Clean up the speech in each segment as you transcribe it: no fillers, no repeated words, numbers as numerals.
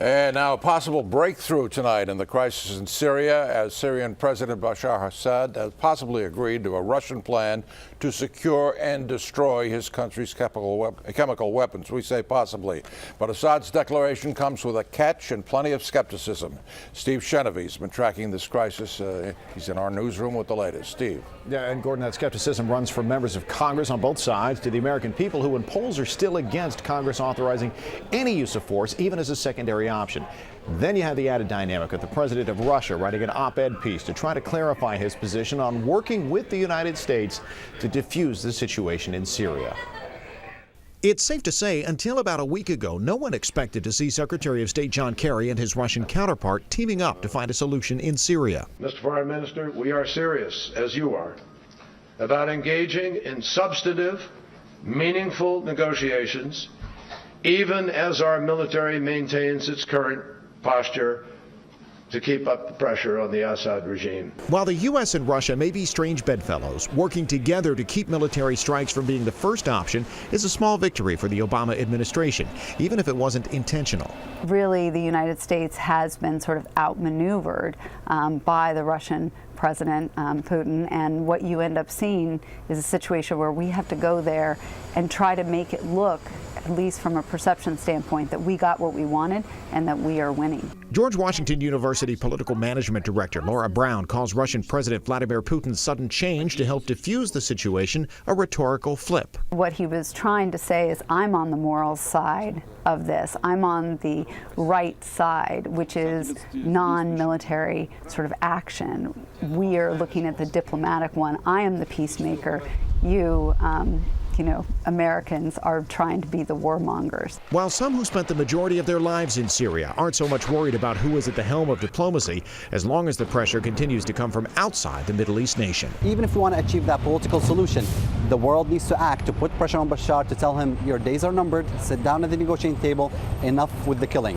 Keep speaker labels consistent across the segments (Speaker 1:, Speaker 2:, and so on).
Speaker 1: And now a possible breakthrough tonight in the crisis in Syria as Syrian President Bashar Assad has possibly agreed to a Russian plan to secure and destroy his country's chemical weapons. We say possibly. But Assad's declaration comes with a catch and plenty of skepticism. Steve Chenevy's been tracking this crisis. He's in our newsroom with the latest. Steve.
Speaker 2: Yeah, and Gordon, that skepticism runs from members of Congress on both sides to the American people who in polls are still against Congress authorizing any use of force, even as a secondary option. Then you have the added dynamic of the president of Russia writing an op-ed piece to try to clarify his position on working with the United States to defuse the situation in Syria.
Speaker 3: It's safe to say, until about a week ago, no one expected to see Secretary of State John Kerry and his Russian counterpart teaming up to find a solution in Syria.
Speaker 4: Mr. Foreign Minister, we are serious, as you are, about engaging in substantive, meaningful negotiations, even as our military maintains its current posture to keep up the pressure on the Assad regime.
Speaker 3: While the U.S. and Russia may be strange bedfellows, working together to keep military strikes from being the first option is a small victory for the Obama administration, even if it wasn't intentional.
Speaker 5: Really, the United States has been sort of outmaneuvered by the Russian President Putin, and what you end up seeing is a situation where we have to go there and try to make it look, at least from a perception standpoint, that we got what we wanted and that we are winning.
Speaker 3: George Washington University political management director Laura Brown calls Russian President Vladimir Putin's sudden change to help defuse the situation a rhetorical flip.
Speaker 5: What he was trying to say is, I'm on the moral side of this. I'm on the right side, which is non-military sort of action. We are looking at the diplomatic one. I am the peacemaker. You Americans are trying to be the warmongers.
Speaker 3: While some who spent the majority of their lives in Syria aren't so much worried about who is at the helm of diplomacy, as long as the pressure continues to come from outside the Middle East nation.
Speaker 6: Even if we want to achieve that political solution, the world needs to act to put pressure on Bashar, to tell him your days are numbered, sit down at the negotiating table, enough with the killing.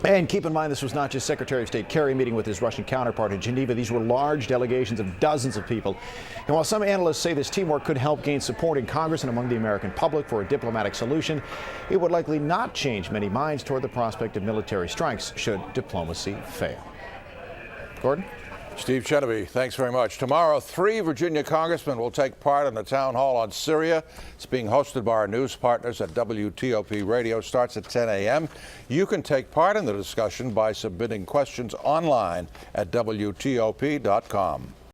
Speaker 2: And keep in mind, this was not just Secretary of State Kerry meeting with his Russian counterpart in Geneva. These were large delegations of dozens of people. And while some analysts say this teamwork could help gain support in Congress and among the American public for a diplomatic solution, it would likely not change many minds toward the prospect of military strikes should diplomacy fail. Gordon?
Speaker 1: Steve Chenevy, thanks very much. Tomorrow, 3 Virginia congressmen will take part in a town hall on Syria. It's being hosted by our news partners at WTOP Radio. Starts at 10 a.m. You can take part in the discussion by submitting questions online at WTOP.com.